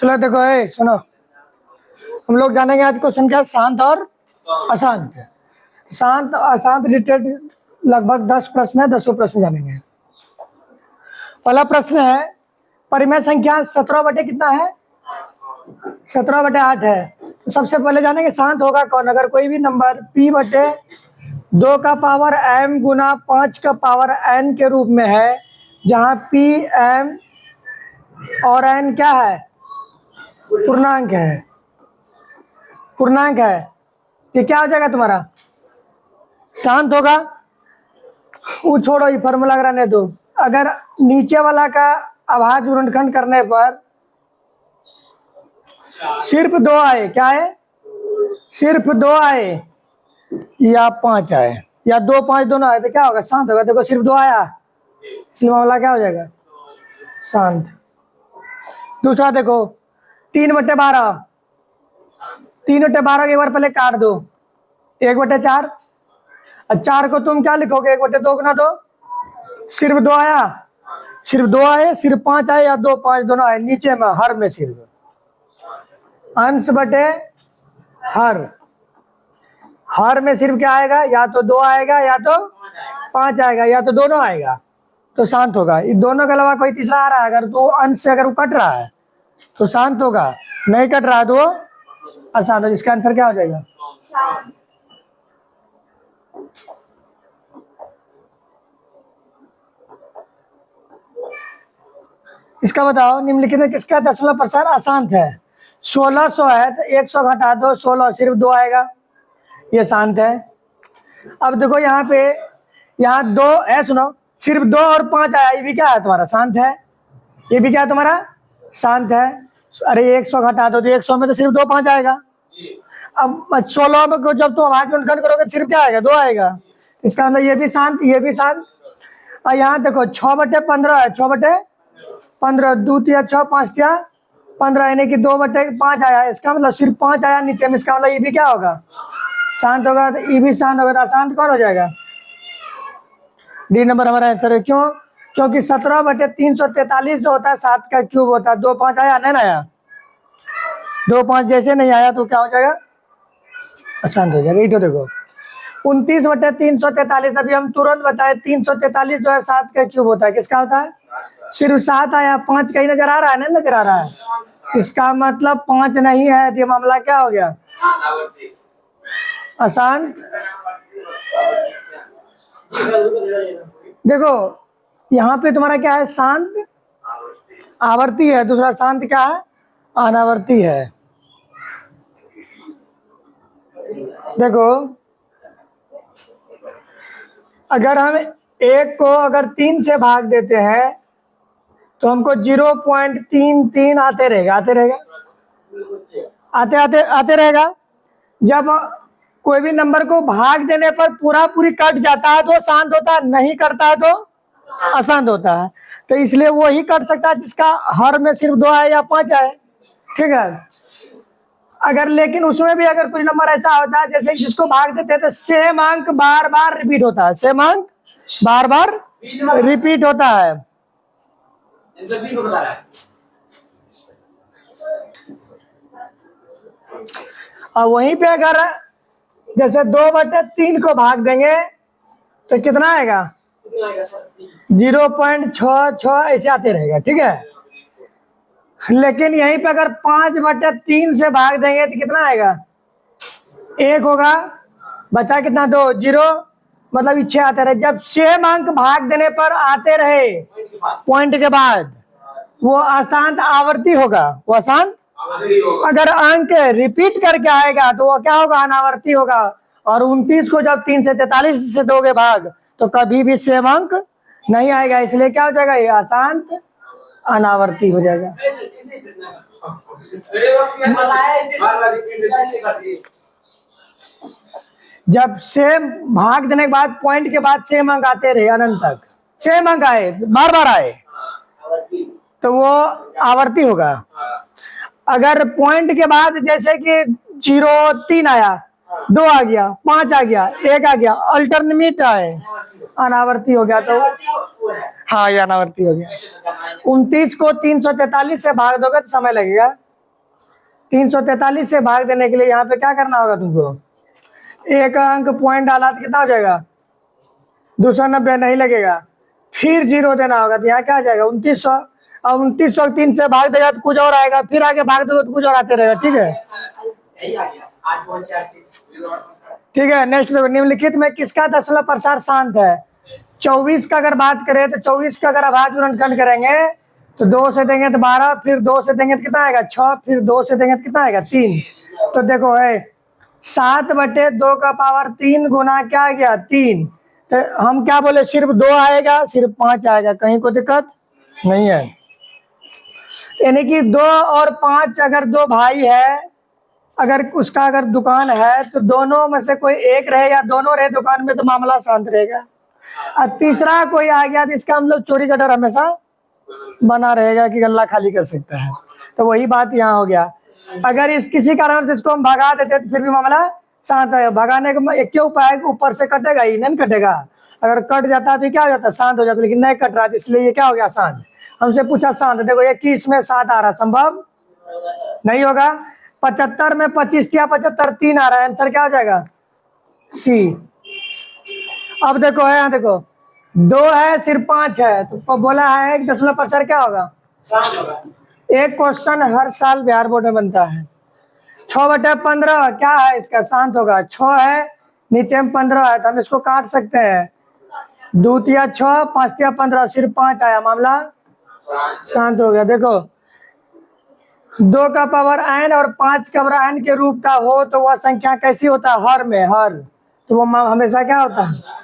चलो देखो, सुनो, हम लोग जानेंगे आज क्वेश्चन क्या, शांत और अशांत। शांत अशांत रिलेटेड लगभग 10 प्रश्न है, 10 प्रश्न जानेंगे। पहला प्रश्न है, परिमेय संख्या 17 बटे कितना है? 17 बटे 8 है। तो सबसे पहले जानेंगे शांत होगा कौन। अगर कोई भी नंबर p बटे 2 का पावर m गुना 5 का पावर n के रूप में है, जहाँ p m और n क्या है? पूर्णांक है। पूर्णांक है, ये क्या हो जाएगा तुम्हारा? शांत होगा। वो छोड़ो, ये फॉर्मूला अगर रहने दो। अगर नीचे वाला का अभाज्य गुणनखंड करने पर सिर्फ 2 आए, क्या है? सिर्फ 2 आए या 5 आए या 2 5 दोनों आए, तो क्या होगा? शांत होगा। देखो सिर्फ 2 आया, इसलिए मामला क्या हो जाएगा? शांत। दूसरा देखो, 3 बटे 12। 3 बटे 12 के एक बार पहले काट दो, 1 बटे 4। और 4 को तुम क्या लिखोगे? 1 बटे 2 गुना 2। सिर्फ 2 आया, सिर्फ 2 आए, सिर्फ 5 आए या 2 5 दोनों आए। नीचे में हर में सिर्फ अंश बटे हर। हर में सिर्फ क्या आएगा? या तो 2 आएगा या तो 5 आएगा या तो दोनों आएगा, तो शांत होगा। ये दोनों के अलावा कोई तीसरा आ रहा है, अगर तो अंश से अगर वो कट रहा है तो शांत होगा, नहीं कट रहा है तो वो अशांत होगा। इसका आंसर क्या हो जाएगा? इसका बताओ, निम्नलिखित में किसका दशमलव प्रसार अशांत है? 1600 है तो 100 घटा दो 16, सिर्फ 2 आएगा, ये शांत है। अब देखो यहाँ पे, यहाँ 2 है, सुनो, सिर्फ 2 और 5 आया, ये भी क्या है तुम्हारा? शांत है। ये भी क्या है तुम्हारा? शांत है। अरे 100 घटा दो तो 100 में तो सिर्फ 2 5 आएगा। अब 16 में जब तुम अभाज्य गुणनखंड करोगे सिर्फ क्या आएगा? 2 आएगा। इसका मतलब ये भी शांत, ये भी शांत। और यहाँ देखो 6 बटे 15 है, 6 बटे 15, 2 तिया 6 5 तिया 15, यानी कि 2 बटे 5 आया। इसका मतलब सिर्फ 5 आया नीचे में, इसका मतलब ये भी क्या होगा? शांत होगा। तो ये भी शांत होगा, तो अशांत कौन हो जाएगा? डी नंबर हमारा आंसर है। क्यों? क्योंकि 17 बटे 343 जो होता है 7 का क्यूब होता है। 2 5 आया, नहीं ना आया? 2 5 जैसे नहीं आया तो क्या हो जाएगा? अशांत हो जाएगा। ये तो देखो 29 बटे 343, अभी हम तुरंत बताए 343 जो है 7 का क्यूब होता है। किसका होता है? सिर्फ 7 आया, 5 कहीं नजर आ रहा है? नहीं नजर आ रहा है। इसका मतलब 5 नहीं है, तो मामला क्या हो गया? अशांत। देखो यहाँ पे तुम्हारा क्या है? शांत आवर्ती है, दूसरा शांत क्या है? अनावर्ती है। देखो अगर हम 1 को अगर 3 से भाग देते हैं तो हमको 0.33 आते रहेगा, आते रहेगा, आते आते आते रहेगा। जब कोई भी नंबर को भाग देने पर पूरा पूरी कट जाता है तो शांत होता है, नहीं करता है तो अशांत होता है। तो इसलिए वो ही कट सकता है जिसका हर में सिर्फ 2 आए या 5 आए, ठीक है। अगर लेकिन उसमें भी अगर कुछ नंबर ऐसा होता है जैसे जिसको भाग देते हैं तो सेम अंक बार बार रिपीट होता है, सेम अंक बार बार रिपीट होता है। और वहीं पे अगर जैसे 2 बटे 3 को भाग देंगे तो कितना आएगा? 0.66 ऐसे आते रहेगा, ठीक है। लेकिन यहीं पे अगर 5 बटे 3 से भाग देंगे तो कितना आएगा? 1 होगा, बचा कितना? 2, 0, मतलब इच्छे आते रहे। जब सेम अंक भाग देने पर आते रहे पॉइंट के बाद, वो अशांत आवर्ती होगा, वो अशांत। अगर अंक रिपीट करके आएगा तो वो क्या होगा? अनावर्ती होगा। और 29 को जब 3 से 43 से दोगे भाग तो कभी भी सेम अंक नहीं आएगा, इसलिए क्या हो जाएगा? ये अशांत अनावर्ती हो जाएगा। जब सेम भाग देने के बाद पॉइंट के बाद सेम अंक आते रहे अनंत तक, सेम अंक आए, बार बार आए, तो वो आवर्ती होगा। अगर पॉइंट के बाद जैसे कि 0 3 आया, 2 आ गया, 5 आ गया, 1 आ गया, अल्टरनेट आए, अनावर्ती हो गया। तो हाँ, ये अनावर्ती हो गया। 29 को 343 से भाग दोगे तो समय लगेगा 343 से भाग देने के लिए यहाँ पे क्या करना होगा तुमको, एक अंक पॉइंट डाला तो कितना हो जाएगा 290 नहीं लगेगा, फिर 0 देना होगा तो यहाँ क्या आ जाएगा 2900। अब 2903 से भाग देगा तो कुछ और आएगा, फिर आगे भाग दोगे तो कुछ और आते रहेगा। ठीक है, ठीक है। नेक्स्ट देखो, निम्नलिखित में किसका दशमलव प्रसार शांत है। 24 का अगर बात करें तो 24 का अगर अभाज्य गुणनखंड करेंगे तो 2 से देंगे तो 12, फिर 2 से देंगे तो कितना आएगा 6, फिर 2 से देंगे तो कितना आएगा 3। तो देखो है 7/2 का पावर 3 गुना क्या आ गया 3। तो हम क्या बोले, सिर्फ 2 आएगा, सिर्फ 5 आएगा, कहीं कोई दिक्कत नहीं है। यानी कि 2 और 5 अगर 2 भाई है, अगर उसका अगर दुकान है तो दोनों में से कोई एक रहे या दोनों रहे दुकान में तो मामला शांत रहेगा। और तीसरा कोई आ गया तो इसका मतलब चोरी का डर हमेशा बना रहेगा कि गल्ला खाली कर सकता है। तो वही बात यहाँ हो गया। अगर इस किसी कारण से इसको हम भगा देते तो फिर भी मामला शांत है। भगाने का एक क्यों उपाय है, ऊपर से कटेगा ही नहीं कटेगा, अगर कट जाता तो क्या हो जाता शांत हो जाता, लेकिन नहीं कट रहा इसलिए ये क्या हो गया शांत। हमसे पूछा शांत, देखो 21 में 7 आ रहा, संभव नहीं होगा। 75 में 25 या 75 3 आ रहा है, आंसर क्या हो जाएगा सी। अब देखो है यहाँ देखो 2 है सिर्फ 5 है तो बोला है एक दशमलव प्रसार क्या होगा एक क्वेश्चन हर साल बिहार बोर्ड में बनता है। 6/15 क्या है इसका शांत होगा, 6 है नीचे में 15 है तो हम इसको काट सकते हैं, 2 या 6 5 या 15, सिर्फ 5 आया, मामला शांत हो गया। देखो 2 का पावर n और 5 का पावर n के रूप का हो तो वह संख्या कैसी होता है, हर में हर, तो वो हमेशा क्या होता है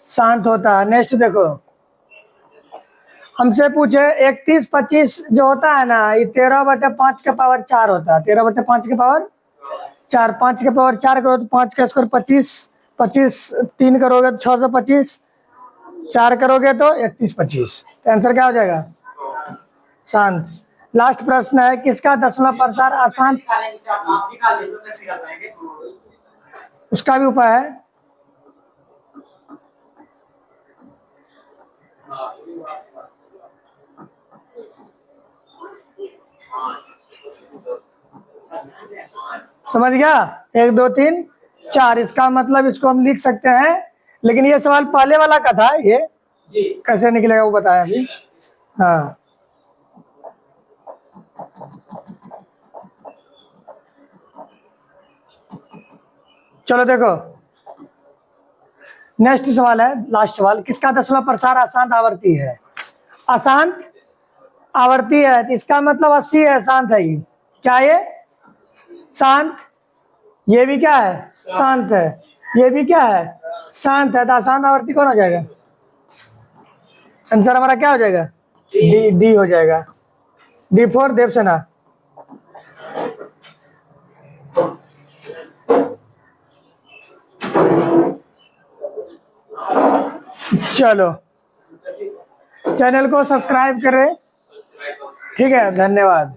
शांत होता है। नेक्स्ट देखो हमसे पूछे 31-25 जो होता है ना, ये 13/5 का पावर 4 होता है, 13/5 के पावर 4, 5 के पावर 4 करो तो 5 का स्क्वायर 25, 25 3 करोगे तो 6 से 25, 4 करोगे तो 31-25, तो आंसर क्या हो जाएगा शांत। लास्ट प्रश्न है, किसका दशमलव प्रसार अशांत, उसका भी उपाय है। समझ गया, 1 2 3 4, इसका मतलब इसको हम लिख सकते हैं, लेकिन ये सवाल पहले वाला का था, ये कैसे निकलेगा वो बताया अभी। हाँ चलो देखो नेक्स्ट सवाल है, लास्ट सवाल, किसका दशमलव प्रसार अशांत आवर्ती है। अशांत आवर्ती है तो इसका मतलब 80 है, शांत है ये, क्या ये शांत, ये भी क्या है शांत है, ये भी क्या है शांत है, तो अशांत आवर्ती कौन हो जाएगा, आंसर हमारा क्या हो जाएगा डी, डी हो जाएगा, D4 देवसेना। चलो चैनल को सब्सक्राइब करें, ठीक है, धन्यवाद।